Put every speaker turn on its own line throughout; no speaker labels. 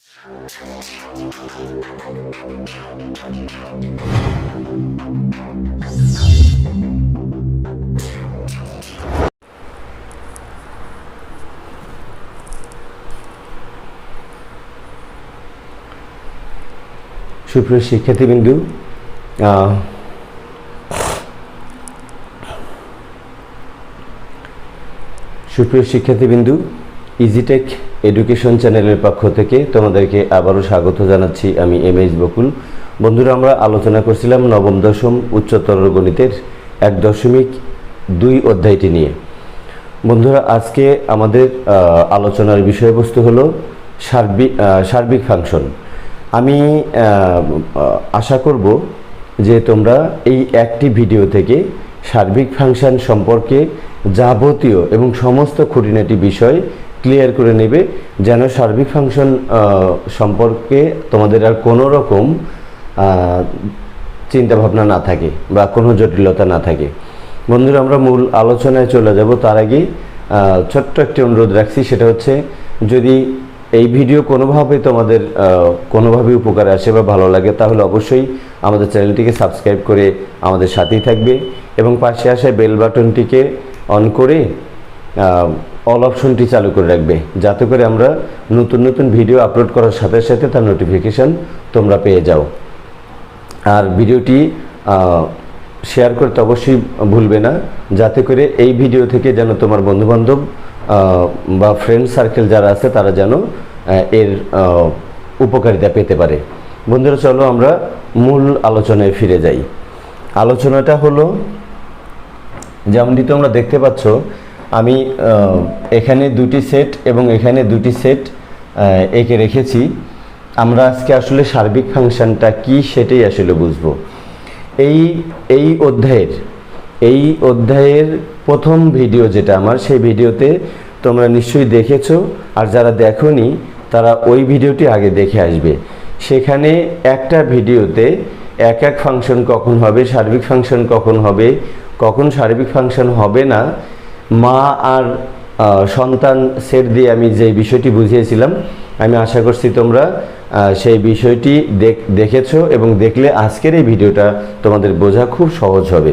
সুপ্রিয় শিক্ষার্থীবৃন্দু, ইজিটেক এডুকেশন চ্যানেলের পক্ষ থেকে তোমাদেরকে আবারও স্বাগত জানাচ্ছি। আমি এমএস বকুল। বন্ধুরা, আমরা আলোচনা করছিলাম নবম দশম উচ্চতর গণিতের 1.2 অধ্যায়টি নিয়ে। বন্ধুরা, আজকে আমাদের আলোচনার বিষয়বস্তু হলো সার্বিক ফাংশন। আমি আশা করব যে তোমরা এই একটি ভিডিও থেকে সার্বিক ফাংশন সম্পর্কে যাবতীয় এবং সমস্ত খুঁটিনাটি বিষয় ক্লিয়ার করে নেবে, যেন সার্বিক ফাংশন সম্পর্কে তোমাদের আর কোনো রকম চিন্তাভাবনা না থাকে বা কোনো জটিলতা না থাকে। বন্ধুরা, আমরা মূল আলোচনায় চলে যাব। তার আগে ছোট্ট একটি অনুরোধ রাখছি, সেটা হচ্ছে যদি এই ভিডিও কোনোভাবে তোমাদের কোনোভাবে উপকারে আসে বা ভালো লাগে, তাহলে অবশ্যই আমাদের চ্যানেলটিকে সাবস্ক্রাইব করে আমাদের সাথেই থাকবে এবং পাশে আসা বেল বাটনটিকে অন করে অল অপশনটি চালু করে রাখবে, যাতে করে আমরা নতুন নতুন ভিডিও আপলোড করার সাথে সাথে তার নোটিফিকেশান তোমরা পেয়ে যাও। আর ভিডিওটি শেয়ার করতে অবশ্যই ভুলবে না, যাতে করে এই ভিডিও থেকে যেন তোমার বন্ধুবান্ধব বা ফ্রেন্ড সার্কেল যারা আছে তারা যেন এর উপকারিতা পেতে পারে। বন্ধুরা, চলো আমরা মূল আলোচনায় ফিরে যাই। আলোচনাটা হলো, যেমনটি তোমরা দেখতে পাচ্ছ, আমি এখানে দুটি সেট এবং এখানে দুটি সেট এঁকে রেখেছি। আমরা আজকে আসলে সার্বিক ফাংশনটা কি সেটাই আসলে বুঝবো। এই অধ্যায়ের প্রথম ভিডিও যেটা আমার, সেই ভিডিওতে তোমরা নিশ্চয়ই দেখেছো, আর যারা দেখোনি তারা ওই ভিডিওটি আগে দেখে আসবে। সেখানে একটা ভিডিওতে এক ফাংশন কখন হবে, সার্বিক ফাংশন কখন হবে, কখন সার্বিক ফাংশন হবে না, মা আর সন্তান সেট দিয়ে আমি যে বিষয়টি বুঝিয়েছিলাম, আমি আশা করছি তোমরা সেই বিষয়টি দেখেছো এবং দেখলে আজকের এই ভিডিওটা তোমাদের বোঝা খুব সহজ হবে।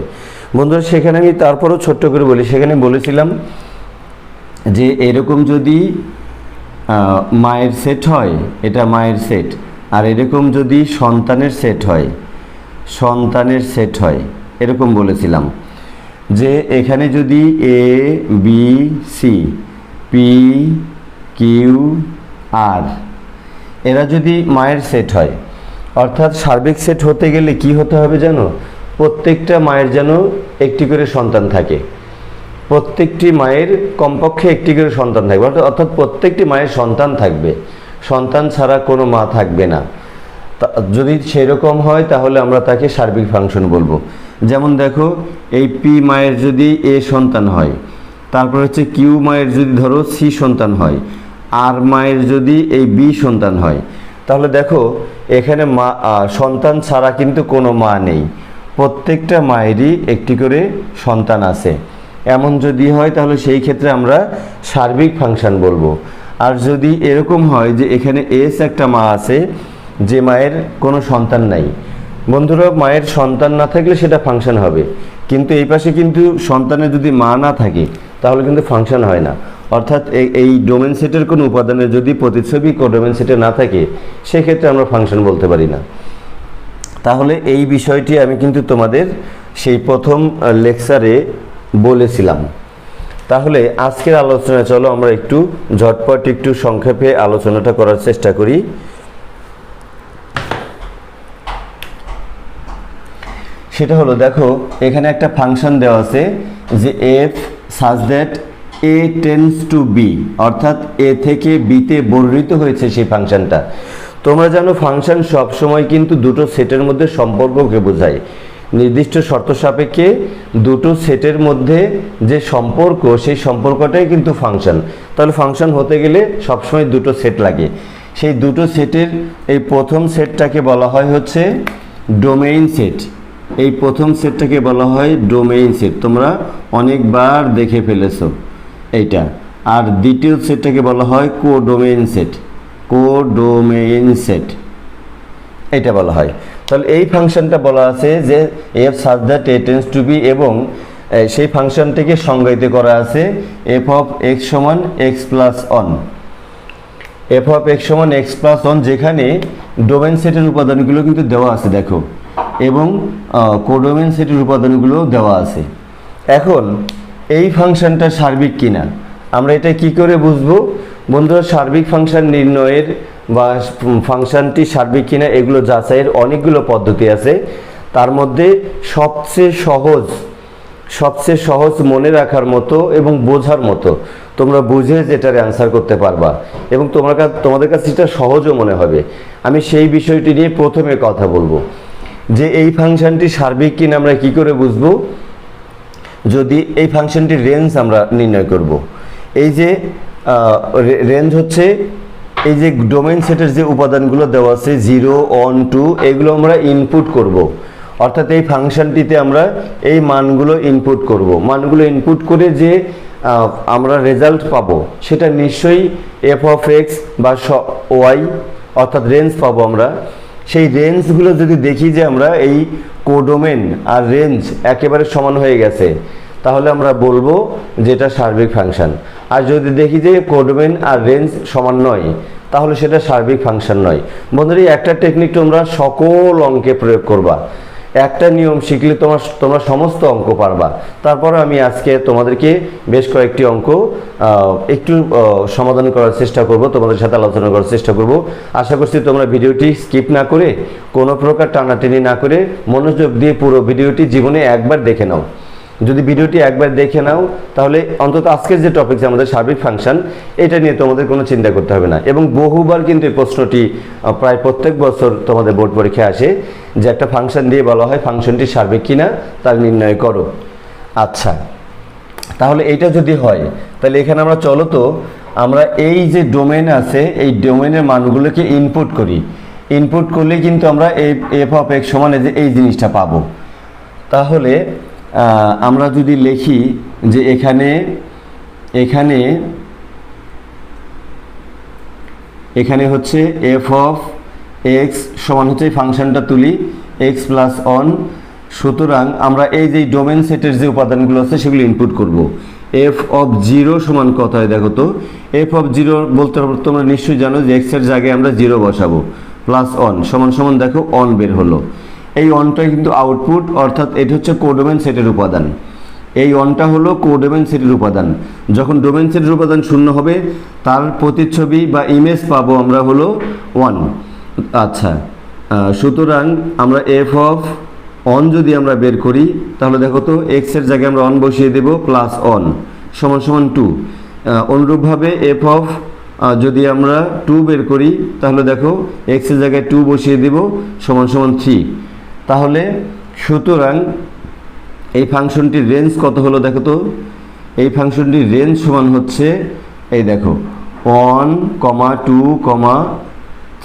বন্ধুরা, সেখানে আমি তারপরও ছোট্ট করে বলি, সেখানে বলেছিলাম যে এরকম যদি মায়ের সেট হয়, এটা মায়ের সেট, আর এরকম যদি সন্তানের সেট হয় এরকম বলেছিলাম যে এখানে যদি A B C P Q R এরা যদি মায়ের সেট হয়, অর্থাৎ সার্বিক সেট হতে গেলে কি হতে হবে জানো? প্রত্যেকটা মায়ের যেন একটি করে সন্তান থাকে, প্রত্যেকটি মায়ের কমপক্ষে একটি করে সন্তান থাকবে, অর্থাৎ প্রত্যেকটি মায়ের সন্তান থাকবে, সন্তান ছাড়া কোনো মা থাকবে না। যদি সেরকম হয় তাহলে আমরা তাকে সার্বিক ফাংশন বলবো। যেমন দেখো, এই পি মায়ের যদি এ সন্তান হয়, তারপর হচ্ছে কিউ মায়ের যদি ধরো সি সন্তান হয়, আর মায়ের যদি এই বি সন্তান হয়, তাহলে দেখো এখানে মা সন্তান ছাড়া কিন্তু কোনো মা নেই, প্রত্যেকটা মায়েরই একটি করে সন্তান আছে। এমন যদি হয় তাহলে সেই ক্ষেত্রে আমরা সার্বিক ফাংশন বলবো। আর যদি এরকম হয় যে এখানে এস একটা মা আছে, যে মায়ের কোনো সন্তান নাই, বন্ধুরা, মায়ের সন্তান না থাকলে সেটা ফাংশন হবে, কিন্তু এই পাশে কিন্তু সন্তানের যদি মা না থাকে তাহলে কিন্তু ফাংশন হয় না। অর্থাৎ এই ডোমেন সেটের কোনো উপাদানের যদি প্রতিচ্ছবি ডোমেন সেটে না থাকে, সেক্ষেত্রে আমরা ফাংশন বলতে পারি না। তাহলে এই বিষয়টি আমি কিন্তু তোমাদের সেই প্রথম লেকচারে বলেছিলাম। তাহলে আজকের আলোচনা চলো আমরা একটু ঝটপট একটু সংক্ষেপে আলোচনাটা করার চেষ্টা করি। সেটা হলো, দেখো এখানে একটা ফাংশন দেওয়া আছে যে f such that A tends to B, অর্থাৎ এ থেকে বিতে বর্ধিত হয়েছে সেই ফাংশনটা। তোমরা জানো ফাংশন সবসময় কিন্তু দুটো সেটের মধ্যে সম্পর্ককে বোঝায়, নির্দিষ্ট শর্ত সাপেক্ষে দুটো সেটের মধ্যে যে সম্পর্ক, সেই সম্পর্কটাই কিন্তু ফাংশন। তাহলে ফাংশন হতে গেলে সবসময় দুটো সেট লাগে। সেই দুটো সেটের এই প্রথম সেটটাকে বলা হয় হচ্ছে ডোমেইন সেট। এই প্রথম সেটটাকে বলা হয় ডোমেইন সেট, তোমরা অনেকবার দেখে ফেলেছো এইটা। আর দ্বিতীয় সেটটাকে বলা হয় কোডোমেইন সেট। কোডোমেইন সেট এটা বলা হয়। তাহলে এই ফাংশনটা বলা আছে যে f such that A tends to B, এবং সেই ফাংশনটিকে সংজ্ঞায়িত করা আছে এফ অফ এক্স সমান x plus one, f of x সমান এক্স প্লাস অন, যেখানে ডোমেন সেটের উপাদানগুলো কিন্তু দেওয়া আছে দেখো, এবং কোডোমেন সেটের উপাদানগুলো দেওয়া আছে। এখন এই ফাংশনটা সার্বিক কিনা আমরা এটা কি করে বুঝবো বন্ধুরা? সার্বিক ফাংশন নির্ণয়ের বা ফাংশনটি সার্বিক কিনা এগুলো যাচাইয়ের অনেকগুলো পদ্ধতি আছে। তার মধ্যে সবচেয়ে সহজ মনে রাখার মতো এবং বোঝার মতো, তোমরা বুঝে যেটার অ্যান্সার করতে পারবা এবং তোমাদের কাছে সেটা সহজও মনে হবে, আমি সেই বিষয়টি নিয়ে প্রথমে কথা বলবো যে এই ফাংশনটি সার্বিক কিনা আমরা কি করে বুঝবো? যদি এই ফাংশনটির রেঞ্জ আমরা নির্ণয় করব। এই যে রেঞ্জ হচ্ছে এই যে ডোমেইন সেটের যে উপাদানগুলো দেওয়া আছে 0, 1, 2 এগুলো আমরা ইনপুট করব। অর্থাৎ এই ফাংশনটিতে আমরা এই মানগুলো ইনপুট করব। মানগুলো ইনপুট করে যে আমরা রেজাল্ট পাবো সেটা নিশ্চয়ই এফ অফ এক্স বা ওয়াই অর্থাৎ রেঞ্জ পাবো আমরা। সেই রেঞ্জগুলো যদি দেখি যে আমরা এই কোডোমেন আর রেঞ্জ একেবারে সমান হয়ে গেছে, তাহলে আমরা বলবো যে এটা সার্বিক ফাংশন। আর যদি দেখি যে কোডোমেন আর রেঞ্জ সমান নয়, তাহলে সেটা সার্বিক ফাংশন নয়। বন্ধুরা, একটা টেকনিক তোমরা সকল অঙ্কে প্রয়োগ করবা, একটা নিয়ম শিখলে তোমরা সমস্ত অঙ্ক পারবা। তারপরে আমি আজকে তোমাদেরকে বেশ কয়েকটি অঙ্ক একটু সমাধান করার চেষ্টা করব, তোমাদের সাথে আলোচনা করার চেষ্টা করব। আশা করছি তোমরা ভিডিওটি স্কিপ না করে, কোনো প্রকার টানাটানি না করে মনোযোগ দিয়ে পুরো ভিডিওটি জীবনে একবার দেখে নাও। যদি ভিডিওটি একবার দেখে নাও তাহলে অন্তত আজকের যে টপিক আমাদের সার্বিক ফাংশন, এটা নিয়ে তোমাদের কোনো চিন্তা করতে হবে না। এবং বহুবার কিন্তু এই প্রশ্নটি প্রায় প্রত্যেক বছর তোমাদের বোর্ড পরীক্ষায় আসে যে একটা ফাংশন দিয়ে বলা হয় ফাংশনটি সার্বিক কিনা তার নির্ণয় করো। আচ্ছা, তাহলে এটা যদি হয় তাহলে এখানে আমরা চলো তো আমরা এই যে ডোমেন আছে এই ডোমেনের মানগুলোকে ইনপুট করি। ইনপুট করলে কিন্তু আমরা এফ অফ এক্স সমান এই জিনিসটা পাবো। তাহলে আমরা যদি লিখি যে এখানে হচ্ছে এফ অফ এক্স সমান হচ্ছে এই ফাংশনটা তুলি এক্স প্লাস অন। সুতরাং আমরা এই যে ডোমেন সেটের যে উপাদানগুলো আছে সেগুলো ইনপুট করব। এফ অফ 0 সমান কত হয় দেখো তো? এফ অফ 0 বলতে তোমরা নিশ্চয়ই জানো যে এক্স এর জায়গায় আমরা 0 বসাবো, প্লাস অন সমান দেখো অন বের হলো। এই অনটা কিন্তু আউটপুট, অর্থাৎ এটা হচ্ছে কোডোমেন সেটের উপাদান। এই অনটা হলো কোডোমেন সেটের উপাদান। যখন ডোমেন সেটের উপাদান 0 হবে তার প্রতিচ্ছবি বা ইমেজ পাবো আমরা হলো 1। আচ্ছা, সুতরাং আমরা এফ অফ অন যদি আমরা বের করি তাহলে দেখো তো এক্স এর জায়গায় আমরা অন বসিয়ে দেব, প্লাস অন সমান 2। অনুরূপভাবে এফ অফ যদি আমরা 2 বের করি তাহলে দেখো এক্স এর জায়গায় 2 বসিয়ে দেব সমান 3। তাহলে সুতরাং এই ফাংশনটির রেঞ্জ কত হলো দেখো তো? এই ফাংশনটির রেঞ্জ সমান হচ্ছে এই দেখো 1, 2,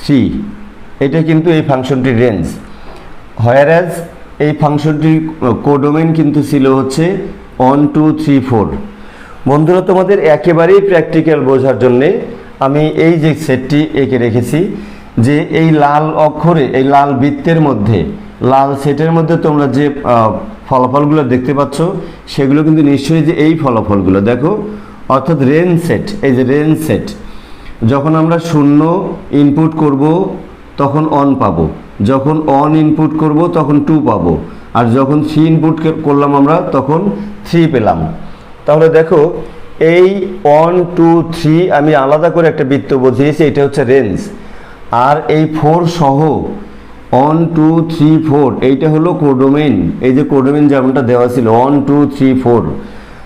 3। এটা কিন্তু এই ফাংশনটির রেঞ্জ। হোয়ারএজ এই ফাংশনটির কোডোমেন কিন্তু ছিল হচ্ছে 1, 2, 3, 4। বন্ধুরা, তোমাদের একেবারেই প্র্যাকটিক্যাল বোঝার জন্যে আমি এই যে সেটটি এঁকে রেখেছি যে এই লাল অক্ষরে এই লাল বৃত্তের মধ্যে লাল সেটের মধ্যে তোমরা যে ফলাফলগুলো দেখতে পাচ্ছ সেগুলো কিন্তু নিশ্চয়ই যে এই ফলাফলগুলো দেখো, অর্থাৎ রেঞ্জ সেট। এই যে রেঞ্জ সেট, যখন আমরা 0 ইনপুট করব তখন অন পাবো, যখন অন ইনপুট করব তখন 2 পাবো, আর যখন 3 ইনপুট করলাম আমরা তখন 3 পেলাম। তাহলে দেখো এই 1, 2, 3 আমি আলাদা করে একটা বৃত্ত বুঝিয়েছি, এটা হচ্ছে রেঞ্জ। আর এই 4 সহ 1, 2, 3, 4 এইটা হলো কোডোমেন। এই যে কোডোমেন যেমনটা দেওয়া ছিল 1, 2, 3, 4।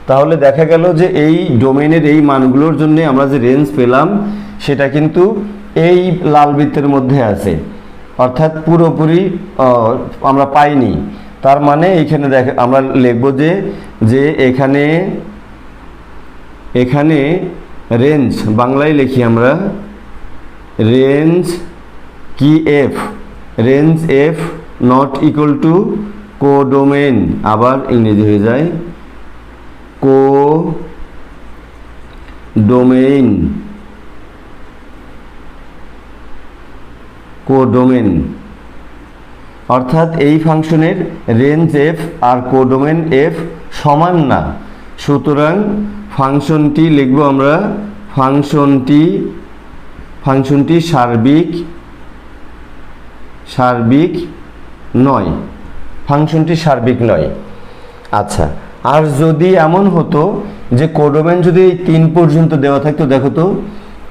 তাহলে দেখা গেল যে এই ডোমেনের এই মানগুলোর জন্য আমরা যে রেঞ্জ পেলাম সেটা কিন্তু এই লাল বৃত্তের মধ্যে আছে, অর্থাৎ পুরোপুরি আমরা পাইনি। তার মানে এখানে আমরা লিখব যে এখানে রেঞ্জ, বাংলায় লিখি আমরা রেঞ্জ কি F, range F not equal to codomain, আবার ইংরেজি হয়ে যায় কোডোমেইন। কোডোমেন, অর্থাৎ এই ফাংশনের range F R codomain F সমান না। সুতরাং ফাংশনটি লিখব আমরা ফাংশনটি সার্বিক নয়, ফাংশনটি সার্বিক নয়। আচ্ছা, আর যদি এমন হতো যে কোডোমেন যদি 3 পর্যন্ত দেওয়া থাকতো, দেখো তো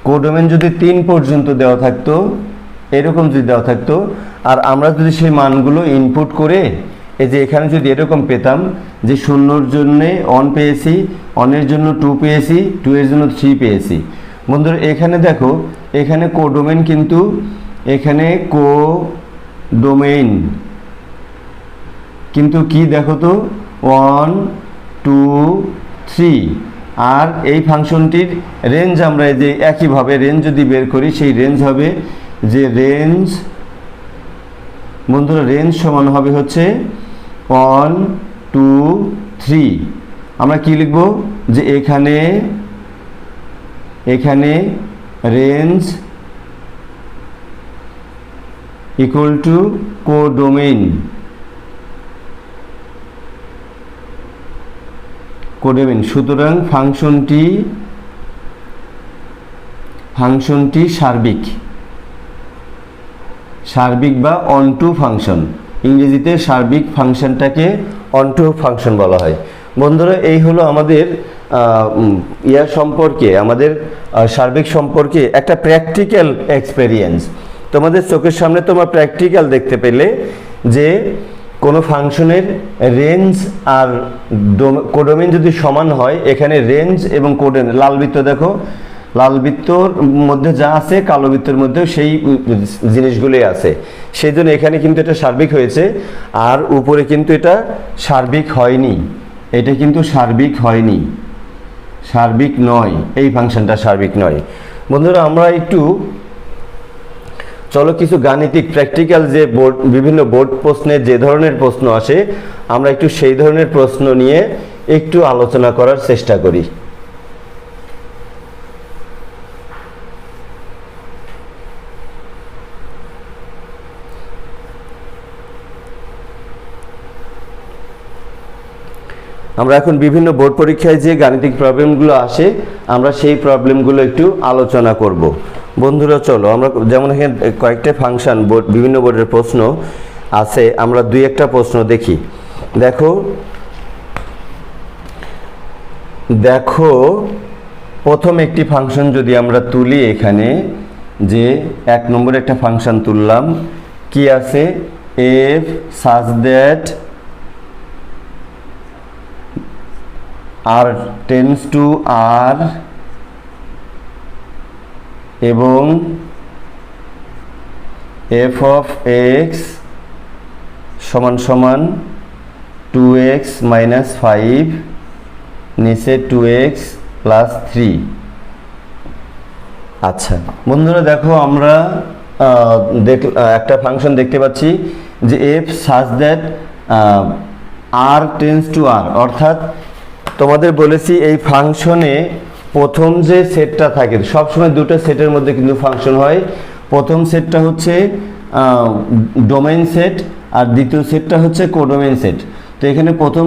কোডোমেন যদি 3 পর্যন্ত দেওয়া থাকতো, এরকম যদি দেওয়া থাকতো, আর আমরা যদি সেই মানগুলো ইনপুট করে এই যে এখানে যদি এরকম পেতাম যে 0-র জন্য 1 পেয়েছি, 1-এর জন্য 2 পেয়েছি, 2-এর জন্য 3 পেয়েছি। বন্ধুরা এখানে দেখো, এখানে কোডোমেন কিন্তু এখানে কোডোমেন কিন্তু কি দেখো তো 1 2 3, আর এই ফাংশনটির রেঞ্জ আমরা এই যে একইভাবে রেঞ্জ যদি বের করি, সেই রেঞ্জ হবে যে রেঞ্জ, বন্ধুরা রেঞ্জ সমান হবে হচ্ছে 1 2 3। আমরা কি লিখব যে এখানে রেঞ্জ ইকুয়াল টু কোডোমেন, সুতরাং ফাংশনটি সার্বিক বা অনটু ফাংশন, ইংরেজিতে সার্বিক ফাংশনটাকে অনটু ফাংশন বলা হয়। বন্ধুরা এই হলো আমাদের সম্পর্কে, আমাদের সার্বিক সম্পর্কে একটা প্র্যাকটিক্যাল এক্সপেরিয়েন্স। তোমাদের চোখের সামনে তোমরা প্র্যাকটিক্যাল দেখতে পেলে যে কোনো ফাংশনের রেঞ্জ আর কোডোমেন যদি সমান হয়, এখানে রেঞ্জ এবং কোডোমেন, লাল বৃত্ত দেখো, লাল বৃত্তর মধ্যে যা আছে কালো বৃত্তের মধ্যেও সেই জিনিসগুলোই আছে, সেই জন্য এখানে কিন্তু এটা সার্বিক হয়েছে। আর উপরে কিন্তু এটা সার্বিক হয়নি, এটা কিন্তু সার্বিক হয়নি, সার্বিক নয়, এই ফাংশনটা সার্বিক নয়। বন্ধুরা আমরা একটু চলো কিছু গাণিতিক প্র্যাকটিক্যাল যে বিভিন্ন বোর্ড প্রশ্নে যে ধরনের প্রশ্ন আসে, আমরা একটু সেই ধরনের প্রশ্ন নিয়ে একটু আলোচনা করার চেষ্টা করি। আমরা এখন বিভিন্ন বোর্ড পরীক্ষায় যে গাণিতিক প্রবলেমগুলো আসে, আমরা সেই প্রবলেমগুলো একটু আলোচনা করব। বন্ধুরা চলো আমরা যেমন এখানে কয়েকটা ফাংশন বিভিন্ন বোর্ডের প্রশ্ন আছে, আমরা 2-1টা প্রশ্ন দেখি। দেখো প্রথম একটি ফাংশন যদি আমরা তুলি, এখানে যে 1 নম্বরে একটা ফাংশন তুললাম, কি আছে f such that r tends to r এবং f of x সমান সমান 2x minus 5 নিচে 2x plus 3। আচ্ছা বন্ধুরা দেখো আমরা একটা ফাংশন দেখতে পাচ্ছি যে f such that r tends to r, অর্থাৎ তোমাদের বলেছি এই ফাংশনে প্রথম যে সেটটা থাকে, সবসময় দুটো সেটের মধ্যে কিন্তু ফাংশন হয়। প্রথম সেটটা হচ্ছে ডোমেইন সেট আর দ্বিতীয় সেটটা হচ্ছে কোডোমেইন সেট। তো এখানে প্রথম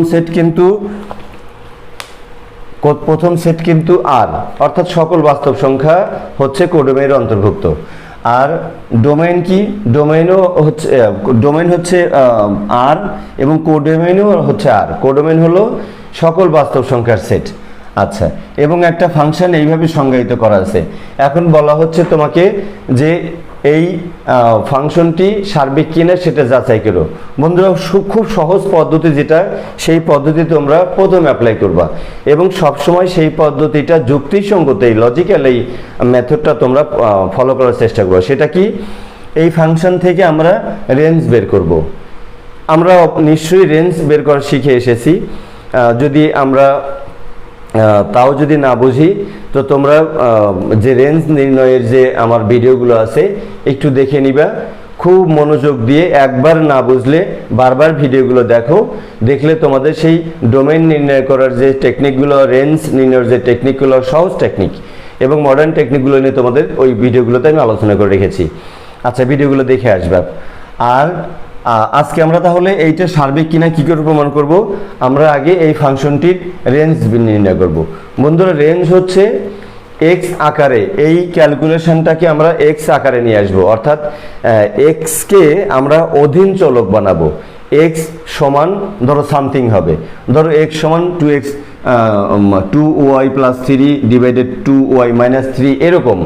সেট কিন্তু আর, অর্থাৎ সকল বাস্তব সংখ্যা হচ্ছে কোডোমেইনের অন্তর্ভুক্ত। আর ডোমেইন কি, ডোমেইন হচ্ছে আর এবং কোডোমেইনও হচ্ছে আর। কোডোমেইন হলো সকল বাস্তব সংখ্যার সেট। আচ্ছা, এবং একটা ফাংশন এইভাবে সংজ্ঞায়িত করা আছে। এখন বলা হচ্ছে তোমাকে যে এই ফাংশনটি সার্বিক কিনা সেটা যাচাই করো। বন্ধুরা খুব সহজ পদ্ধতি যেটা, সেই পদ্ধতি তোমরা প্রথমে অ্যাপ্লাই করবা এবং সবসময় সেই পদ্ধতিটা যুক্তিসঙ্গত, এই লজিক্যাল এই মেথডটা তোমরা ফলো করার চেষ্টা করো। সেটা কি, এই ফাংশন থেকে আমরা রেঞ্জ বের করব। আমরা নিশ্চয়ই রেঞ্জ বের করা শিখে এসেছি, যদি আমরা তাও যদি না বুঝি তো তোমরা যে রেঞ্জ নির্ণয়ের যে আমার ভিডিওগুলো আছে একটু দেখে নিবা, খুব মনোযোগ দিয়ে। একবার না বুঝলে বারবার ভিডিওগুলো দেখো, দেখলে তোমাদের সেই ডোমেইন নির্ণয় করার যে টেকনিকগুলো, রেঞ্জ নির্ণয়ের যে টেকনিকগুলো, সহজ টেকনিক এবং মডার্ন টেকনিকগুলো নিয়ে তোমাদের ওই ভিডিওগুলোতে আমি আলোচনা করে রেখেছি। আচ্ছা, ভিডিওগুলো দেখে আসবে। আর আজকে আমরা তাহলে এইটা সার্বিক কিনা কি করে প্রমাণ করব, আমরা আগে এই ফাংশনটির রেঞ্জ নির্ণয় করব। বন্ধুরা, রেঞ্জ হচ্ছে এক্স আকারে, এই ক্যালকুলেশনটাকে আমরা এক্স আকারে নিয়ে আসবো, অর্থাৎ এক্সকে আমরা অধীন চলক বানাবো। এক্স সমান ধরো সামথিং হবে, ধরো এক্স সমান 2x 2y plus 3 divided 2y minus 3, এরকম।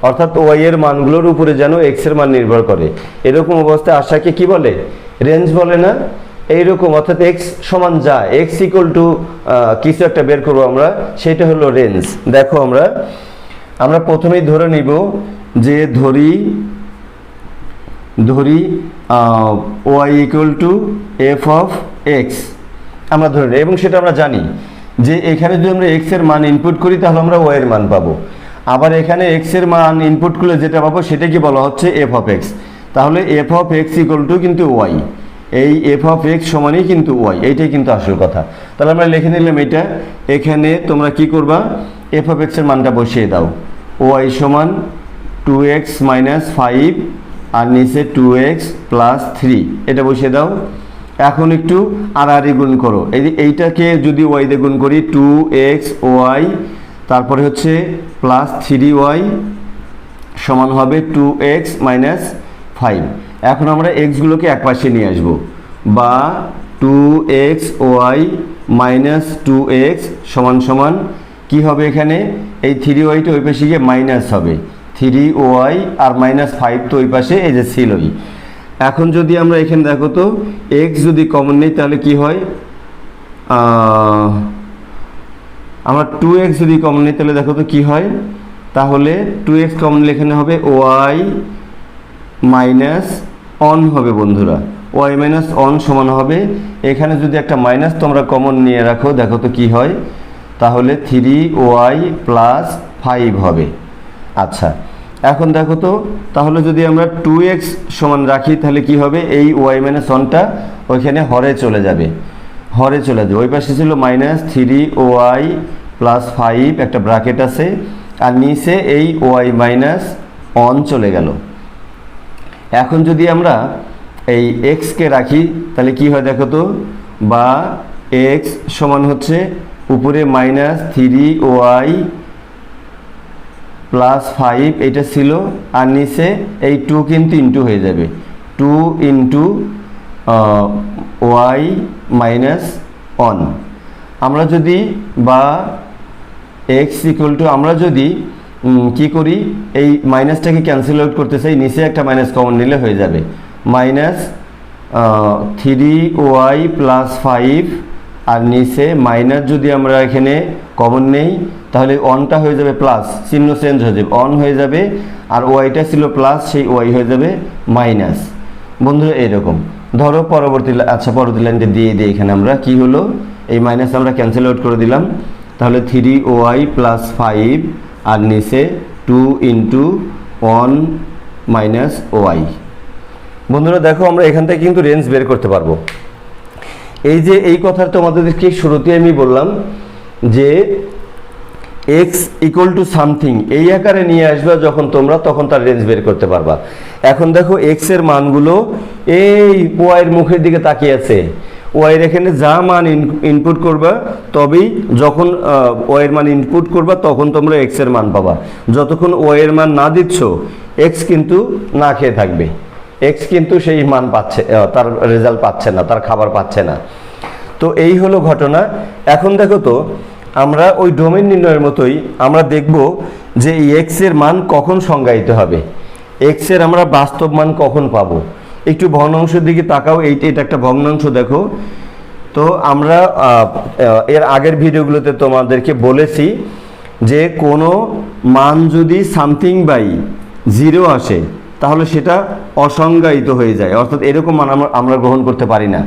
অর্থাৎ ওয়াই এর মানগুলোর উপরে যেন এক্স এর মান নির্ভর করে, এরকম অবস্থায় আসাকে কি বলে, রেঞ্জ বলে না? এইরকম, অর্থাৎ এক্স সমান যা, এক্স ইকুয়াল টু কিছু একটা বের করবো আমরা, সেটা হলো রেঞ্জ। দেখো আমরা প্রথমেই ধরে নিব যে ধরি y equal to f of x, আমরা ধরে নিই, এবং সেটা আমরা জানি যে এখানে যদি আমরা এক্স এর মান ইনপুট করি তাহলে আমরা ওয়াই এর মান পাবো। আবার এখানে এক্স এর মান ইনপুট করলে যেটা পাবো সেটা কি বলা হচ্ছে, এফ অফ এক্স। তাহলে F of x equal to কিন্তু ওয়াই, এই এফ অফ এক্স সমানই কিন্তু ওয়াই, এইটাই কিন্তু আসল কথা। তাহলে আমরা লিখে নিলাম এটা। এখানে তোমরা কি করবা, এফ অফ এক্স এর মানটা বসিয়ে দাও, ওয়াই সমান 2x মাইনাস 5 আর নিচে 2x প্লাস 3, এটা বসিয়ে দাও। এখন একটু আড়াআড়ি গুণ করো, এইটাকে যদি ওয়াই দিয়ে গুণ করি 2x ওয়াই, তারপরে হচ্ছে প্লাস 3y সমান হবে 2x মাইনাস 5। এখন আমরা এক্সগুলোকে এক পাশে নিয়ে আসব, বা 2x ওয়াই মাইনাস 2x সমান সমান কি হবে, এখানে এই 3yটা ওই পাশে গিয়ে মাইনাস হবে, 3y আর মাইনাস 5 তো ওই পাশে এই যে ছিলই। এখন যদি আমরা এখানে দেখো তো x যদি কমন নেই তাহলে কি হয়, আমরা 2x যদি কমন নেই তাহলে দেখো তো কি হয়, তাহলে 2x কমন এখানে হবে y মাইনাস অন হবে বন্ধুরা, y মাইনাস অন সমান হবে, এখানে যদি একটা মাইনাস তোমরা কমন নিয়ে রাখো দেখো তো কি হয়, তাহলে 3y প্লাস 5 হবে। আচ্ছা, এখন দেখো তো তাহলে যদি আমরা 2x সমান রাখি তাহলে কি হবে, এই y মাইনাস অনটা ওইখানে হরে চলে যাবে, ওই পাশে ছিল মাইনাস 3y প্লাস 5 একটা ব্র্যাকেট আছে, আর নিচে এই y মাইনাস অন চলে গেল। এখন যদি আমরা এই এক্সকে রাখি তাহলে কি হয় দেখো তো, বা এক্স সমান হচ্ছে উপরে মাইনাস 3y প্লাস 5 এটা ছিল, আর নিচে এই 2 কিন্তু ইন্টু হয়ে যাবে, 2 ইন্টু ওয়াই মাইনাস অন। আমরা যদি বা এক্স ইকুয়াল টু, আমরা যদি কি করি, এই মাইনাসটাকে ক্যান্সেল আউট করতে চাই, নিচে একটা মাইনাস কমন নিলে হয়ে যাবে, মাইনাস 3y প্লাস 5 আর নিচে মাইনাস যদি আমরা এখানে কমন নেই তাহলে অনটা হয়ে যাবে প্লাস, চিহ্ন চেঞ্জ হয়ে যাবে, অন হয়ে যাবে, আর ওয়াইটা ছিল প্লাস, সেই ওয়াই হয়ে যাবে মাইনাস। বন্ধুরা এরকম ধরো পরবর্তী লাইনটা দিয়ে এখানে আমরা কি হলো, এই মাইনাস আমরা ক্যান্সেল আউট করে দিলাম, তাহলে 3y প্লাস 5 আর নিচে 2 ইন্টু 1 মাইনাস ওয়াই। বন্ধুরা দেখো আমরা এখান থেকে কিন্তু রেঞ্জ বের করতে পারবো। এই যে এই কথা তোমাদেরকে শুরুতে আমি বললাম যে এক্স ইকুয়াল টু সামথিং এই আকারে নিয়ে আসবে যখন তোমরা, তখন তার রেঞ্জ বের করতে পারবা। এখন দেখো এক্স এর মানগুলো এই ওয়াইয়ের মুখের দিকে তাকিয়ে আছে, ওয়াইয়ের এখানে যা মান ইনপুট করবা তবেই, যখন ওয়াইয়ের মান ইনপুট করবা তখন তোমরা এক্স এর মান পাবা। যতক্ষণ ওয়াইয়ের মান না দিচ্ছ এক্স কিন্তু না খেয়ে থাকবে, এক্স কিন্তু সেই মান পাচ্ছে, তার রেজাল্ট পাচ্ছে না, তার খাবার পাচ্ছে না। তো এই হলো ঘটনা। এখন দেখো তো আমরা ওই ডোমেন নির্ণয়ের মতোই আমরা দেখব যে এই এক্স এর মান কখন সংজ্ঞায়িত হবে, এক্স এর আমরা বাস্তব মান কখন পাবো। একটু ভগ্নাংশের দিকে তাকাও, এটা একটা ভগ্নাংশ দেখো তো। আমরা এর আগের ভিডিওগুলোতে তোমাদেরকে বলেছি যে কোনো মান যদি সামথিং বাই 0 আসে তাহলে সেটা অসংজ্ঞায়িত হয়ে যায়, অর্থাৎ এরকম মান আমরা গ্রহণ করতে পারি না।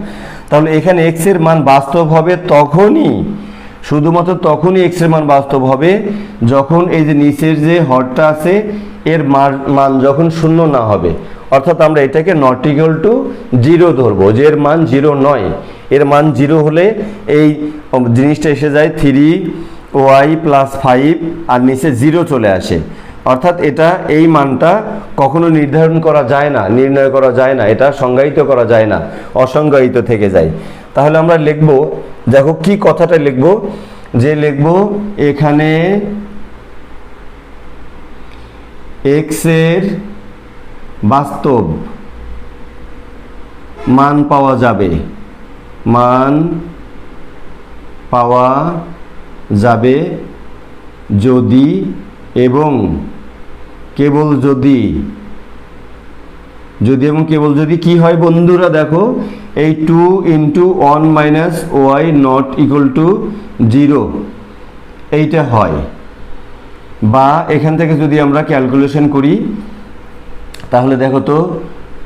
তাহলে এখানে এক্স এর মান বাস্তব হবে তখনই, শুধুমাত্র তখনই এক্স এর মান বাস্তব হবে যখন এই যে নিচের যে হরটা আছে এর মান যখন 0 না হবে, অর্থাৎ আমরা এটাকে নট ইকুয়াল টু 0 ধরবো, যে এর মান 0 নয়। এর মান 0 হলে এই জিনিসটা এসে যায় 3y প্লাস 5 আর নিচে 0 চলে আসে, অর্থাৎ এটা এই মানটা কখনো নির্ধারণ করা যায় না, নির্ণয় করা যায় না, এটা সংজ্ঞায়িত করা যায় না, অসংজ্ঞায়িত থেকে যায়। তাহলে আমরা লিখব, দেখো কি কথাটা লিখব, যে লিখব এখানে x এর বাস্তব মান পাওয়া যাবে, মান পাওয়া যাবে যদি এবং কেবল যদি, এবং কেবল যদি কি হয় বন্ধুরা, দেখো এই 2 × 1 - y নট ইকুয়াল টু 0 এইটা হয়। বা এখান থেকে যদি আমরা ক্যালকুলেশন করি তাহলে দেখো তো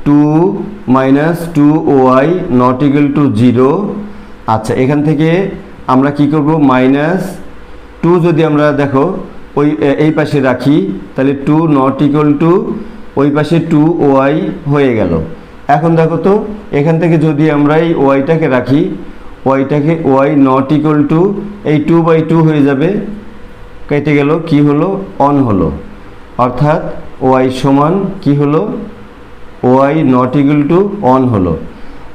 2 - 2y নট ইকুয়াল টু 0। আচ্ছা, এখান থেকে আমরা কি করব, -2 যদি আমরা দেখো ওই এই পাশে রাখি তাহলে 2 নট ইকুয়াল টু ওই পাশে 2y হয়ে গেল। এখন দেখো তো এখান থেকে যদি আমরা এই ওয়াইটাকে রাখি, ওয়াইটাকে y নট ইকুয়াল টু এই 2/2 হয়ে যাবে, কেটে গেল, কি হলো, অন হলো। অর্থাৎ y সমান কি হলো, y not equal to on হলো।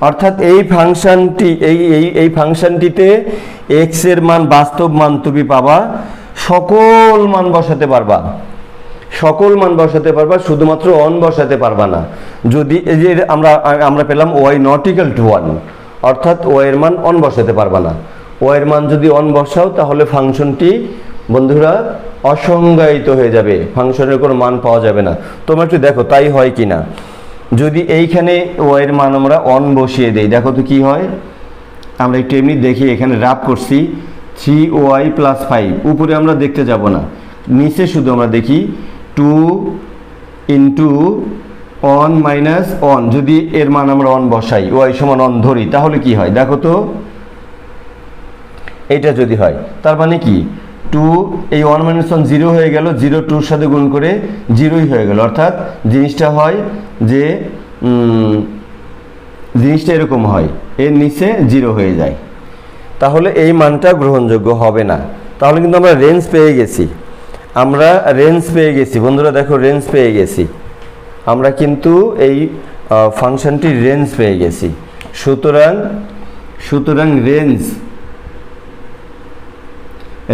অর্থাৎ এই ফাংশনটি এই ফাংশনটিতে x এর মান, বাস্তব মান তুমি পাবা, সকল মান বসাতে পারবা, সকল মান বসাতে পারবা, শুধুমাত্র অন বসাতে পারবা না। যদি এই যে আমরা পেলাম y নট ইকুয়াল টু 1, অর্থাৎ y এর মান অন বসাতে পারবা না। y এর মান যদি অন বসাও তাহলে ফাংশনটি বন্ধুরা অসংজ্ঞায়িত হয়ে যাবে, ফাংশনের কোনো মান পাওয়া যাবে না। তোমরা একটু দেখো তাই হয় কিনা। যদি এইখানে y এর মান আমরা অন বসিয়ে দেই, দেখো তো কি হয়। আমরা একটু এমনি দেখি, এখানে রাব করছি 3y + 5, উপরে আমরা দেখতে যাব না, নিচে শুধু আমরা দেখি 2 × 1 - 1, যদি এর মান আমরা অন বসাই, y সমান অন ধরি, তাহলে কি হয় দেখো তো, এটা যদি হয় তার মানে কি 2 এই 1 - 1 0 হয়ে গেল, 0 2 এর সাথে গুণ করে 0ই হয়ে গেল। অর্থাৎ জিনিসটা হয় যে জিনিসটা এরকম হয়, এর নিচে 0 হয়ে যায়, তাহলে এই মানটা গ্রহণযোগ্য হবে না। তাহলে কিন্তু আমরা রেঞ্জ পেয়ে গেছি, আমরা রেঞ্জ পেয়ে গেছি বন্ধুরা, দেখো রেঞ্জ পেয়ে গেছি, আমরা কিন্তু এই ফাংশনটির রেঞ্জ পেয়ে গেছি। সুতরাং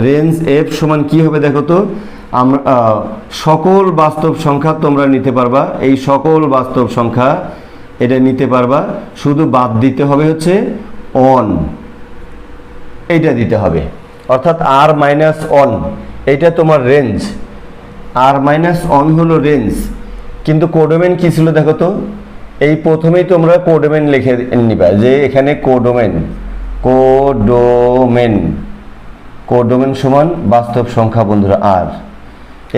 রেঞ্জ f সমান কি হবে দেখো তো, আমরা সকল বাস্তব সংখ্যা তোমরা নিতে পারবা, এই সকল বাস্তব সংখ্যা এটা নিতে পারবা, শুধু বাদ দিতে হবে হচ্ছে অন, এইটা দিতে হবে। অর্থাৎ r - 1 এইটা তোমার রেঞ্জ, r - 1 হলো রেঞ্জ। কিন্তু কোডোমেন কি ছিল দেখো তো, এই প্রথমেই তোমরা কোডোমেন লিখে নিবা, যে এখানে কোডোমেন সমান বাস্তব সংখ্যা বন্ধুরা r,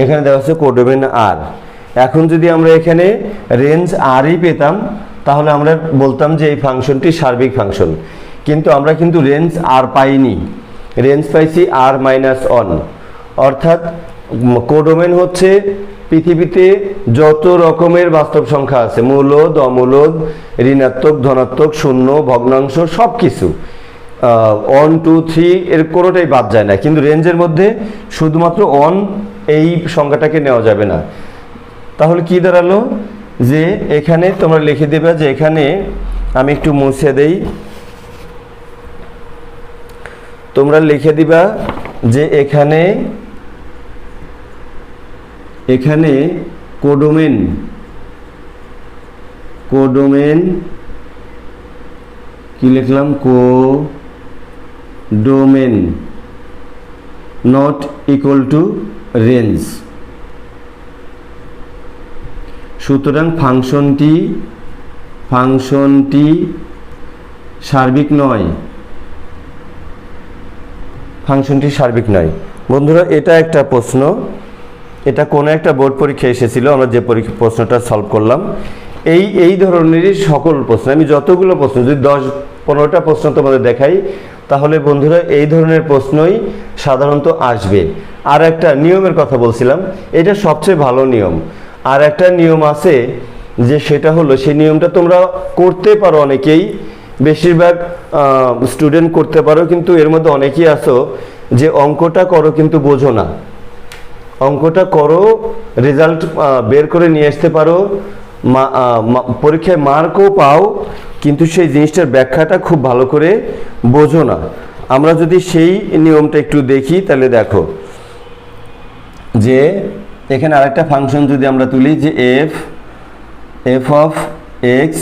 এখানে দেওয়া হচ্ছে কোডোমেন r। এখন যদি আমরা এখানে রেঞ্জ rই পেতাম তাহলে আমরা বলতাম যে এই ফাংশনটি সার্বিক ফাংশন, কিন্তু আমরা কিন্তু রেঞ্জ r পাইনি, রেঞ্জ পাইছি r - 1। অর্থাৎ কোডোমেন হচ্ছে পৃথিবীতে যত রকমের বাস্তব সংখ্যা আছে, মূলদ, অমূলদ, ঋণাত্মক, ধনাত্মক, শূন্য, ভগ্নাংশ, সব কিছু 1 2 3 এর কোনোটাই বাদ যায় না, কিন্তু রেঞ্জের মধ্যে শুধুমাত্র অন এই সংখ্যাটাকে নেওয়া যাবে না। তাহলে কি দাঁড়ালো, যে এখানে তোমরা লিখে দেবে, যে এখানে আমি একটু মুছে দেই, তোমরা লিখে দিবা যে এখানে কোডোমেন কি লিখলাম, codomain not equal to range. সুতরাং ফাংশনটি সার্বিক নয়, বন্ধুরা। এটা একটা প্রশ্ন, এটা কোনো একটা বোর্ড পরীক্ষা এসেছিল, আমরা যে প্রশ্নটা সলভ করলাম, এই ধরনেরই সকল প্রশ্ন, আমি যতগুলো প্রশ্ন, যদি 10-15টা প্রশ্ন তোমাদের দেখাই তাহলে বন্ধুরা এই ধরনের প্রশ্নই সাধারণত আসবে। আর একটা নিয়মের কথা বলছিলাম, এটা সবচেয়ে ভালো নিয়ম। আর একটা নিয়ম আছে, যে সেটা হলো, সেই নিয়মটা তোমরা করতে পারো অনেকেই, বেশিরভাগ স্টুডেন্ট করতে পারো, কিন্তু এর মধ্যে অনেকেই আছো যে অঙ্কটা করো কিন্তু বোঝো না, অঙ্কটা করো, রেজাল্ট বের করে নিয়ে আসতে পারো, পরীক্ষায় মার্কও পাও, কিন্তু সেই জিনিসটার ব্যাখ্যাটা খুব ভালো করে বোঝো না। আমরা যদি সেই নিয়মটা একটু দেখি তাহলে দেখো যে এখানে আরেকটা ফাংশন যদি আমরা তুলি যে এফ অফ এক্স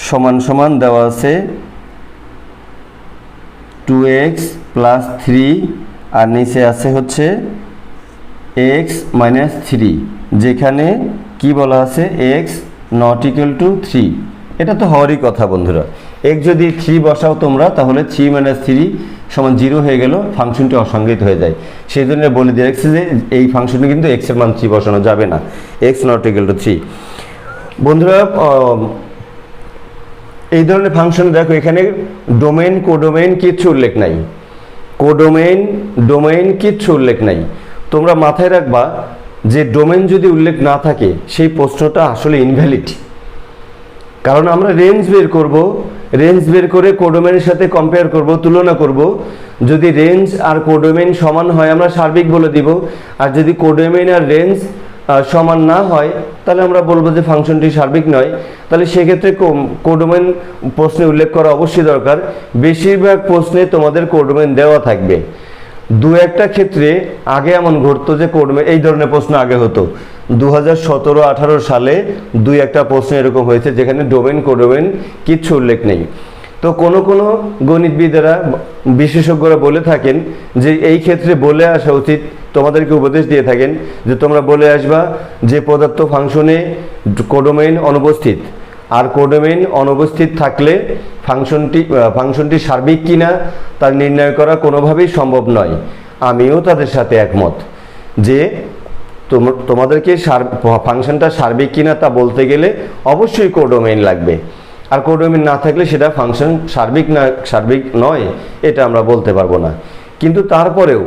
সমান সমান দেওয়া আছে 2x + 3 আর নিচে আছে হচ্ছে x - 3, যেখানে কি বলা আছে x ≠ 3। এটা তো হওয়ারই কথা বন্ধুরা। x যদি 3 বসাও তোমরা তাহলে 3 - 3 = 0 হয়ে গেল, ফাংশনটি অসংজ্ঞায়িত হয়ে যায়। সেই জন্য বলে দিয়ে রাখছি যে এই ফাংশনে কিন্তু x এর মান 3 বসানো যাবে না, x ≠ 3। বন্ধুরা এই ধরনের ফাংশন দেখো এখানে ডোমেইন কোডোমেইন কিচ্ছু উল্লেখ নাই, ডোমেইন কিচ্ছু উল্লেখ নাই। তোমরা মাথায় রাখবা যে ডোমেইন যদি উল্লেখ না থাকে সেই প্রশ্নটা আসলে ইনভ্যালিড, কারণ আমরা রেঞ্জ বের করব, রেঞ্জ বের করে কোডোমেইনের সাথে কম্পেয়ার করব, তুলনা করব। যদি রেঞ্জ আর কোডোমেইন সমান হয় আমরা সার্বিক বলে দিব, আর যদি কোডোমেইন আর রেঞ্জ সমান না হয় তাহলে আমরা বলবো যে ফাংশনটি সার্বিক নয়। তাহলে সেক্ষেত্রে কোডোমেইন প্রশ্নে উল্লেখ করা অবশ্যই দরকার। বেশিরভাগ প্রশ্নে তোমাদের কোডোমেইন দেওয়া থাকবে। দু একটা ক্ষেত্রে আগে এমন ঘটতো যে কোডোমেইন এই ধরনের প্রশ্ন আগে হতো, 2017-18 সালে দুই একটা প্রশ্ন এরকম হয়েছে যেখানে ডোমেইন কোডোমেইন কিচ্ছু উল্লেখ নেই। তো কোনো গণিতবিদেরা বিশেষজ্ঞরা বলে থাকেন যে এই ক্ষেত্রে বলে আসা উচিত, তোমাদেরকে উপদেশ দিয়ে থাকেন যে তোমরা বলে আসবা যে প্রদত্ত ফাংশনে কোডোমেইন অনুপস্থিত, আর কোডোমেইন অনুপস্থিত থাকলে ফাংশনটি সার্বিক কিনা তা নির্ণয় করা কোনোভাবেই সম্ভব নয়। আমিও তাদের সাথে একমত যে তোমাদেরকে ফাংশনটা সার্বিক কিনা তা বলতে গেলে অবশ্যই কোডোমেইন লাগবে, আর কোডোমেইন না থাকলে সেটা ফাংশন সার্বিক নয় এটা আমরা বলতে পারবো না। কিন্তু তারপরেও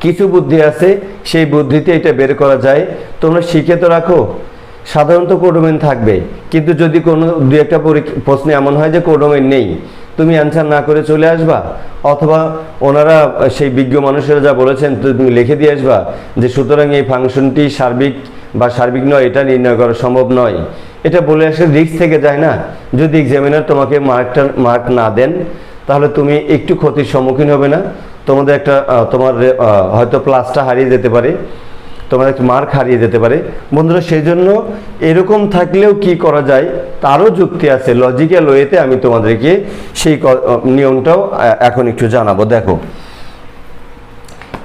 কিছু বুদ্ধি আছে, সেই বুদ্ধিতে এটা বের করা যায়। তোমরা শিখে তো রাখো। সাধারণত কোডোমেইন থাকবে, কিন্তু যদি কোনো দু একটা প্রশ্নে এমন হয় যে কোডোমেইন নেই, তুমি অ্যান্সার না করে চলে আসবা, অথবা ওনারা সেই বিজ্ঞ মানুষেরা যা বলেছেন তুমি লিখে দিয়ে আসবা যে সুতরাং এই ফাংশনটি সার্বিক বা সার্বিক নয়, এটা নির্ণয় করা সম্ভব নয়। এটা বলে আসলে রিস্ক থেকে যায় না? যদি এক্সামিনার তোমাকে মার্ক না দেন তাহলে তুমি একটু ক্ষতির সম্মুখীন হবে না? তোমার হয়তো প্লাসটা হারিয়ে যেতে পারে, তোমার একটা মার্ক হারিয়ে যেতে পারে। বন্ধুরা সেই জন্য এরকম থাকলেও কি করা যায় তারও যুক্তি আছে, লজিক্যাল ওয়েতে আমি তোমাদেরকে সেই নিয়মটাও এখন একটু জানাবো। দেখো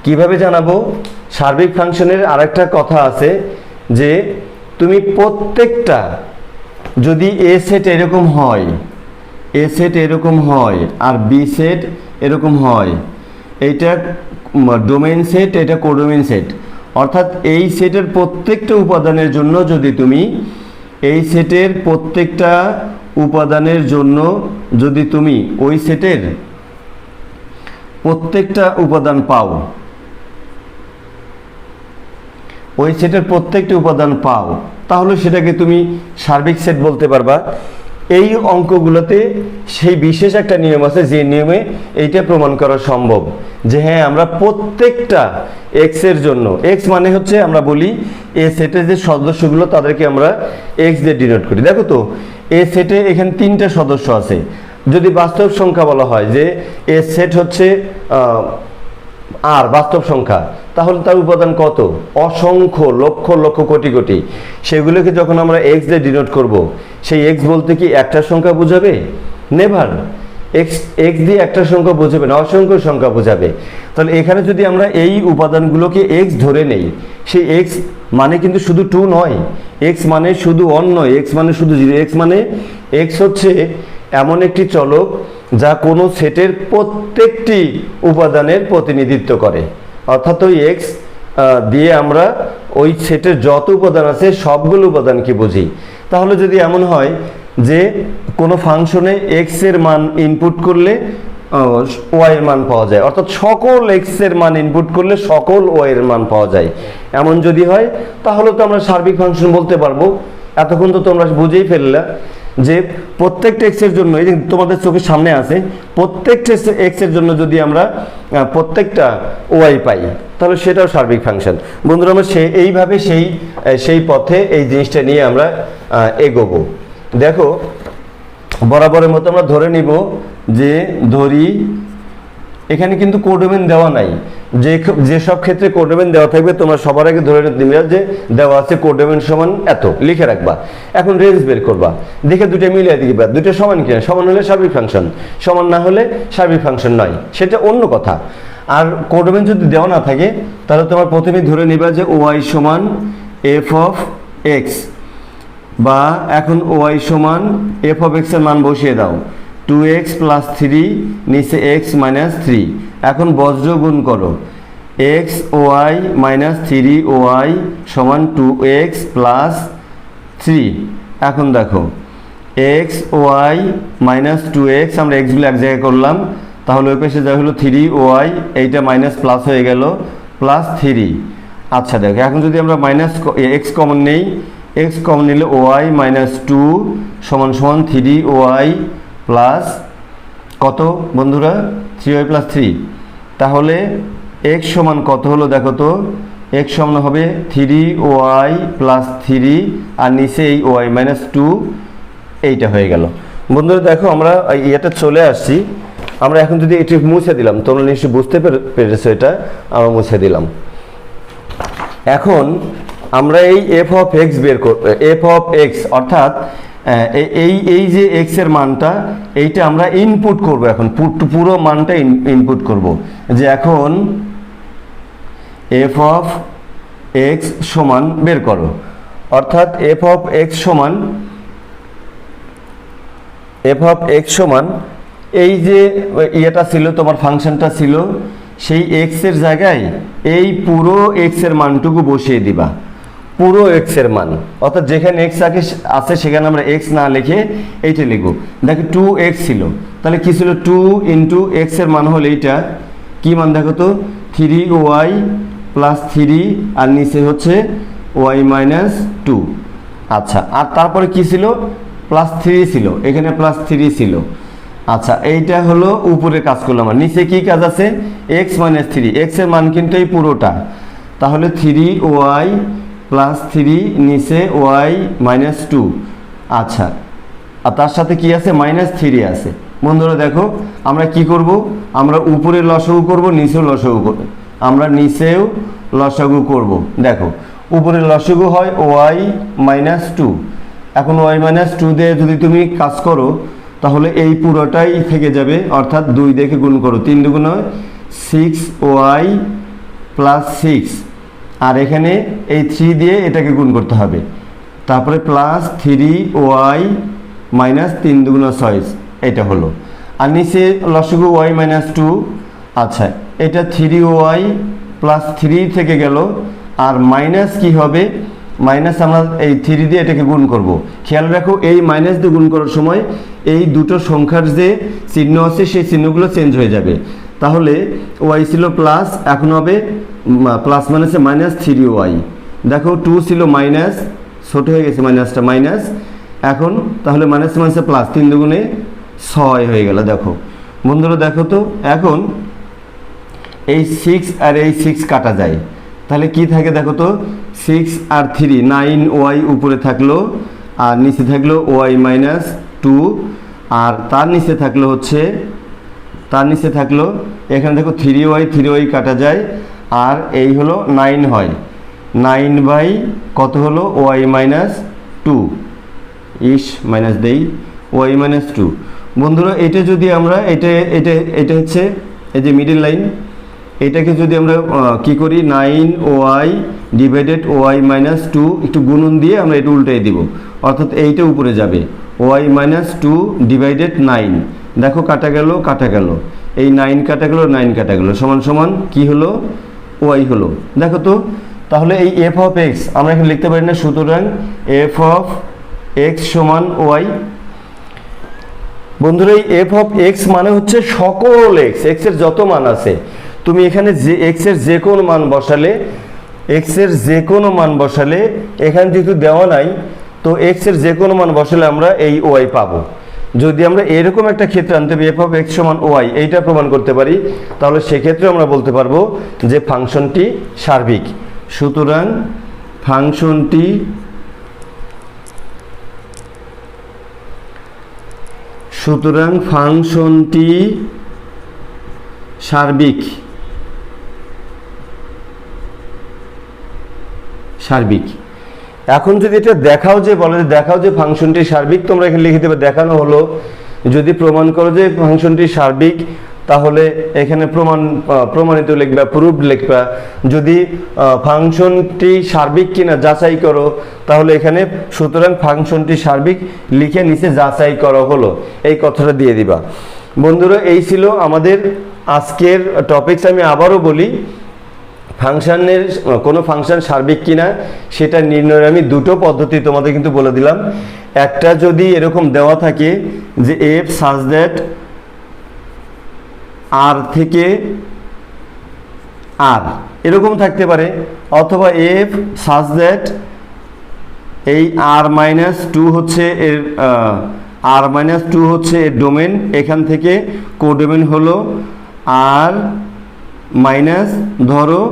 কিভাবে জানাবো। সার্বিক ফাংশনের আরেকটা কথা আছে যে তুমি প্রত্যেকটা, যদি এ সেট এরকম হয়, এ সেট এরকম হয় আর বি সেট এরকম হয়, এইটা ডোমেইন সেট, এটা কোডোমেইন সেট, অর্থাৎ এই সেটের প্রত্যেকটা উপাদানের জন্য যদি তুমি এই সেটের প্রত্যেকটা উপাদানের জন্য যদি তুমি ওই সেটের প্রত্যেকটা উপাদান পাও, ওই সেটের প্রত্যেকটা উপাদান পাও, তাহলে সেটাকে তুমি সার্বিক সেট বলতে পারবা। এই অঙ্কগুলোতে সেই বিশেষ একটা নিয়ম আছে যে নিয়মে এইটা প্রমাণ করা সম্ভব যে হ্যাঁ আমরা প্রত্যেকটা এক্স এর জন্য, এক্স মানে হচ্ছে আমরা বলি এ সেটের যে সদস্যগুলো তাদেরকে আমরা এক্স দিয়ে ডিনোট করি। দেখো তো এ সেটে এখানে 3টা সদস্য আছে। যদি বাস্তব সংখ্যা বলা হয় যে এ সেট হচ্ছে আর বাস্তব সংখ্যা, তাহলে তার উপাদান কত? অসংখ্য, লক্ষ লক্ষ কোটি কোটি। সেগুলোকে যখন আমরা এক্স দিয়ে ডিনোট করব, সেই এক্স বলতে কি একটা সংখ্যা বোঝাবে? নেভার। এক্স দিয়ে একটা সংখ্যা বোঝাবে না, অসংখ্য সংখ্যা বোঝাবে। তাহলে এখানে যদি আমরা এই উপাদানগুলোকে এক্স ধরে নেই, সেই এক্স মানে কিন্তু শুধু 2 নয়, এক্স মানে শুধু 1 নয়, এক্স মানে শুধু 0। এক্স হচ্ছে এমন একটি চলক যা কোনো সেটের প্রত্যেকটি উপাদানের প্রতিনিধিত্ব করে। অর্থাৎ ওই এক্স দিয়ে আমরা ওই সেটের যত উপাদান আছে সবগুলো উপাদানকে বুঝি। তাহলে যদি এমন হয় যে কোনো ফাংশনে এক্স এর মান ইনপুট করলে ওয়াই এর মান পাওয়া যায়, অর্থাৎ সকল এক্স এর মান ইনপুট করলে সকল ওয়াই এর মান পাওয়া যায়, এমন যদি হয় তাহলে তো আমরা সার্বিক ফাংশন বলতে পারবো। এতক্ষণ তো তোমরা বুঝেই ফেললা যে প্রত্যেকটা এক্স এর জন্য, এই যে তোমাদের চোখের সামনে আছে, প্রত্যেকটা এক্স এর জন্য যদি আমরা প্রত্যেকটা ওয়াই পাই তাহলে সেটাও সার্বিক ফাংশন। বন্ধুরা আমরা এইভাবে সেই পথে এই জিনিসটা নিয়ে আমরা এগোবো। দেখো বরাবরের মতো আমরা ধরে নিব যে ধরি এখানে কিন্তু কোডোমেন দেওয়া নাই, যেসব ক্ষেত্রে কোডোমেন দেওয়া থাকবে তোমরা সবার আগে ধরে নিবে যে দেওয়া আছে কোডোমেন সমান এত, লিখে রাখবা। এখন রেঞ্জ বের করবা, দেখে দুটো মিলিয়ে দিবা, দুটো সমান কিনা, সমান হলে সার্বিক ফাংশন, সমান না হলে সার্বিক ফাংশন নয়, সেটা অন্য কথা। আর কোডোমেন যদি দেওয়া না থাকে তাহলে তোমার প্রথমে ধরে নিবা যে ওয়াই সমান এফ অফ এক্স, বা এখন ওয়াই সমান এফ অফ এক্স এর মান বসিয়ে দাও, 2x + 3 নিচে x - 3। এখন বজ্র গুণ করো, x y - 3y সমান 2x + 3। এখন দেখো x y - 2x, আমরা x গুলো এক জায়গায় করলাম, তাহলে ওই পাশে যা হলো 3y, এইটা মাইনাস প্লাস হয়ে গেল +3। আচ্ছা দেখো এখন যদি আমরা x কমন নেই, x কমন নিলে y - 2 সমান 3y প্লাস কত বন্ধুরা, 3y + 3। তাহলে x সমান কত হলো দেখো তো, x সমান হবে 3y + 3 আর নিচে এই y - 2, এইটা হয়ে গেল। বন্ধুরা দেখো আমরা এটা চলে আসছি। আমরা এখন যদি এটি মুছে দিলাম, তোমরা নিশ্চয়ই বুঝতে পেরেছো, এটা আমরা মুছে দিলাম। এখন আমরা এই এফ অফ এক্স বের করব, এফ অফ এক্স অর্থাৎ এই যে এক্স এর মানটা, এইটা আমরা ইনপুট করব। এখন পুরো মানটা ইনপুট করব, যে এখন এফ অফ এক্স সমান বের করো, অর্থাৎ এফ অফ এক্স সমান এই যে ইয়েটা ছিল তোমার ফাংশনটা ছিল, সেই এক্স এর জায়গায় এই পুরো এক্স এর মানটুকু বসিয়ে দিবা, পুরো এক্স এর মান। অর্থাৎ যেখানে এক্স আছে সেখানে আমরা এক্স না লিখে এইটা লিখব। দেখো 2x ছিল, তাহলে কি ছিল, 2 × x এর মান হলো এইটা, কি মান দেখো তো, 3y + 3 আর নিচে হচ্ছে y - 2। আচ্ছা, আর তারপরে কি ছিল, +3 ছিল, এখানে +3 ছিল। আচ্ছা এইটা হলো উপরে কাজ করলাম, আর নিচে কি কাজ আছে, x - 3, x এর মান কিন্তু এই পুরোটা, তাহলে 3y + 3 নিচে y - 2। আচ্ছা, আর তার সাথে কি আছে, -3 আছে। বন্ধুরা দেখো আমরা কি করব, আমরা উপরে লসাগু করব, নিচেও লসাগু করব, আমরা নিচেও লসাগু করব। দেখো উপরে লসাগু হয় y - 2, এখন y - 2 দিয়ে যদি তুমি কাজ করো তাহলে এই পুরোটাই থেকে যাবে, অর্থাৎ 2 দেখে গুণ করো, 3 × 2 = 6y + 6, আর এখানে এই 3 দিয়ে এটাকে গুণ করতে হবে, তারপরে +3y - 3 × 2 = 6, এটা হলো। আর নিচে লসাগু y - 2। আচ্ছা এটা 3y + 3 থেকে গেল, আর মাইনাস কি হবে, মাইনাস আমরা এই 3 দিয়ে এটাকে গুণ করব। খেয়াল রাখো এই মাইনাস দিয়ে গুণ করার সময় এই দুটো সংখ্যার যে চিহ্ন আছে সেই চিহ্নগুলো চেঞ্জ হয়ে যাবে। তাহলে y ছিল প্লাস, এখন হবে প্লাস মানে -3y। দেখো 2 ছিল মাইনাস, ছোট হয়ে গেছে মাইনাসটা, মাইনাস, এখন তাহলে মাইনাস প্লাস, 3 × 2 = 6 হয়ে গেল। দেখো বন্ধুরা দেখো তো, এখন এই 6 আর এই 6 কাটা যায়, তাহলে কি থাকে দেখো তো, 6 আর 3 9y উপরে থাকলো, আর নিচে থাকলো y - 2, আর তার নিচে থাকলো হচ্ছে, এখানে দেখো 3y কাটা যায়, আর এই হলো 9 হয়, 9 / কত হলো y - 2, মাইনাস দেই y - 2। বন্ধুরা এটা যদি আমরা এটা হচ্ছে এই যে মিডল লাইন, এটাকে যদি আমরা কি করি, 9y / y - 2 একটু গুণন দিয়ে আমরা এটা উল্টে দিব, অর্থাৎ এইটা উপরে যাবে, y - 2 / 9। দেখো কাটা গেল, এই 9 কাটা গেল, 9 কাটা গেল, সমান কি হলো, y হলো। দেখো তো, তাহলে এই f অফ x আমরা এখানে লিখতে পারি না, সুতরাং f অফ x সমান y। বন্ধুরা এই f অফ x মানে হচ্ছে সকল x এর যত মান আছে, তুমি এখানে যে x এর যে কোনো মান বসালে, এখানে যেহেতু দেওয়া নাই তো এক্স এর যে কোনো মান বসালে আমরা এই ওয়াই পাবো। যদি আমরা এরকম একটা ক্ষেত্রে আনতে পারি এফ অফ এক্স সমান ওয়াই, এইটা প্রমাণ করতে পারি, তাহলে সেক্ষেত্রে আমরা বলতে পারবো যে ফাংশনটি সার্বিক। সুতরাং ফাংশনটি সার্বিক। এখন যদি এটা দেখাও যে বলে দেখাও যে ফাংশনটি সার্বিক, তোমরা এখানে লিখে দেবে দেখানো হলো। যদি প্রমাণ করো যে ফাংশনটি সার্বিক, তাহলে এখানে প্রমাণিত লিখবা, প্রুভড লিখবা। যদি ফাংশনটি সার্বিক কিনা যাচাই করো, তাহলে এখানে সুতরাং ফাংশনটি সার্বিক লিখে নিচে যাচাই করা হলো, এই কথাটা দিয়ে দিবা। বন্ধুরা, এই ছিল আমাদের আজকের টপিকস। আমি আবারও বলি, ফাংশনের কোনো ফাংশন সার্বিক কিনা সেটা নির্ণয়ের আমি দুটো পদ্ধতি তোমাদের কিন্তু বলে দিলাম। একটা যদি এরকম দেওয়া থাকে যে এফ সাজ দ্যাট আর থেকে আর, এরকম থাকতে পারে, অথবা এফ সাজ দ্যাট এই আর মাইনাস টু হচ্ছে এর ডোমেন, এখান থেকে কোডোমেন হলো আর মাইনাস ধরো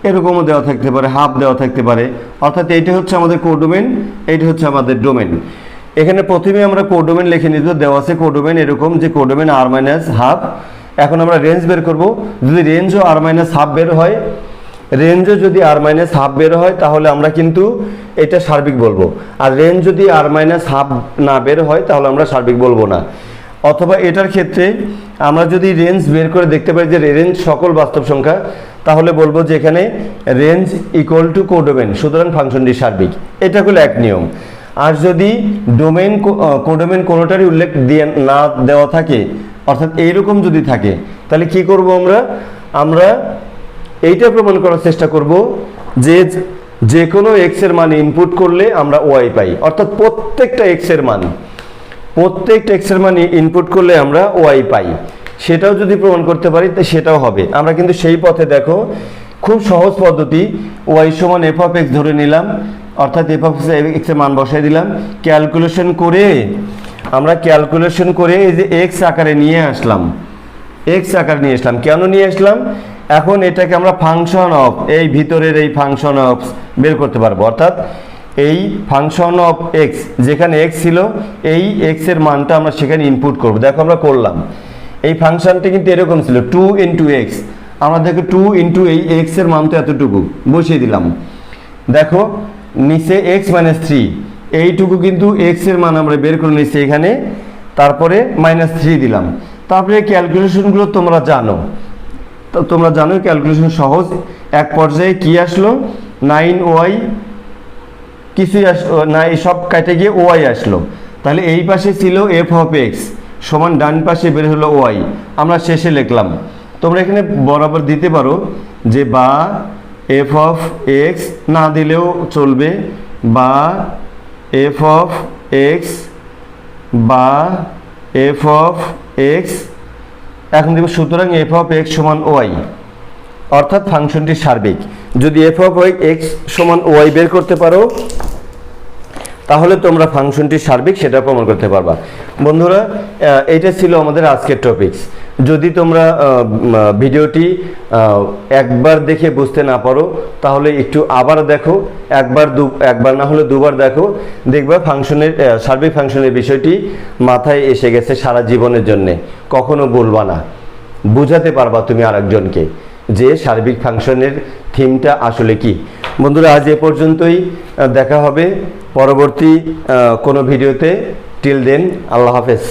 এরকমও দেওয়া থাকতে পারে, হাফ দেওয়া থাকতে পারে। অর্থাৎ এইটা হচ্ছে আমাদের কোডোমেন, এইটা হচ্ছে আমাদের ডোমেন। এখানে প্রথমে আমরা কোডোমেন লিখে নিত, দেওয়া আছে কোডোমেন এরকম যে কোডোমেন আর মাইনাস হাফ। এখন আমরা রেঞ্জ বের করব। যদি রেঞ্জও আর মাইনাস হাফ বের হয়, তাহলে আমরা কিন্তু এটা সার্বিক বলবো। আর রেঞ্জ যদি আর মাইনাস হাফ না বের হয়, তাহলে আমরা সার্বিক বলবো না। অথবা এটার ক্ষেত্রে আমরা যদি রেঞ্জ বের করে দেখতে পাই যে রেঞ্জ সকল বাস্তব সংখ্যা, তাহলে বলবো যে এখানে রেঞ্জ ইকুয়াল টু কোডোমেন, সুতরাং ফাংশনটি সার্বিক। এটা হলো এক নিয়ম। আর যদি ডোমেন কোডোমেন কোনোটারই উল্লেখ দিয়ে না দেওয়া থাকে, অর্থাৎ এইরকম যদি থাকে, তাহলে কি করব আমরা এইটা প্রমাণ করার চেষ্টা করব যে যে কোনো এক্স এর মান ইনপুট করলে আমরা ওয়াই পাই। অর্থাৎ প্রত্যেকটা এক্স এর মান ইনপুট করলে আমরা ওয়াই পাই। সেটাও যদি প্রমাণ করতে পারি তো সেটাও হবে। আমরা কিন্তু সেই পথে, দেখো খুব সহজ পদ্ধতি, ওয়াই সমান এফ অফ এক্স ধরে নিলাম, অর্থাৎ এফ অফ এক্স এর মান বসাই দিলাম। ক্যালকুলেশন করে এই যে এক্স আকারে নিয়ে আসলাম। কেন নিয়ে আসলাম? এখন এটাকে আমরা ফাংশন অফ, এই ভিতরের এই ফাংশন অফ বের করতে পারবো। অর্থাৎ এই ফাংশন অফ এক্স, যেখানে এক্স ছিল, এই এক্স এর মানটা আমরা সেখানে ইনপুট করব। দেখো আমরা করলাম, এই ফাংশনটা কিন্তু এরকম ছিল 2 ইন্টু এক্স। আমরা দেখো 2 ইন্টু এই এক্স এর মান তো এতটুকু বসিয়ে দিলাম। দেখো নিচে এক্স মাইনাস 3, এইটুকু কিন্তু এক্স এর মান আমরা বের করে নিচ্ছি এখানে, তারপরে মাইনাস 3 দিলাম। তারপরে ক্যালকুলেশনগুলো তোমরা জানো, ক্যালকুলেশন সহজ। এক পর্যায়ে কি আসলো, 9y, কিছুই না, এই সব কাটে গিয়ে ওয়াই আসলো। তাহলে এই পাশে ছিল এফ অফ এক্স সমান ডান পাশে বের হলো ওয়াই, আমরা শেষে লিখলাম। তোমরা এখানে বরাবর দিতে পারো যে বা এফ অফ এক্স, না দিলেও চলবে, বা এফ অফ এক্স, এখন দেখব সুতরাং এফ অফ এক্স সমান ওয়াই, অর্থাৎ ফাংশনটি সার্বিক। যদি এফ অফ এক্স সমান ওয়াই বের করতে পারো, তাহলে তোমরা ফাংশনটি সার্বিক সেটা প্রমাণ করতে পারবা। বন্ধুরা, এটা ছিল আমাদের আজকের টপিকস। যদি তোমরা ভিডিওটি একবার দেখে বুঝতে না পারো, তাহলে একটু আবার দেখো, একবার না হলে দুবার দেখো, দেখবা সার্বিক ফাংশনের বিষয়টি মাথায় এসে গেছে সারা জীবনের জন্যে। কখনো বলবা না, বুঝাতে পারবা তুমি আরেকজনকে যে সার্বিক ফাংশনের থিমটা আসলে কি। বন্ধুরা, আজ এ পর্যন্তই, দেখা হবে পরবর্তী কোনো ভিডিওতে। টিল দেন, আল্লাহ হাফেজ।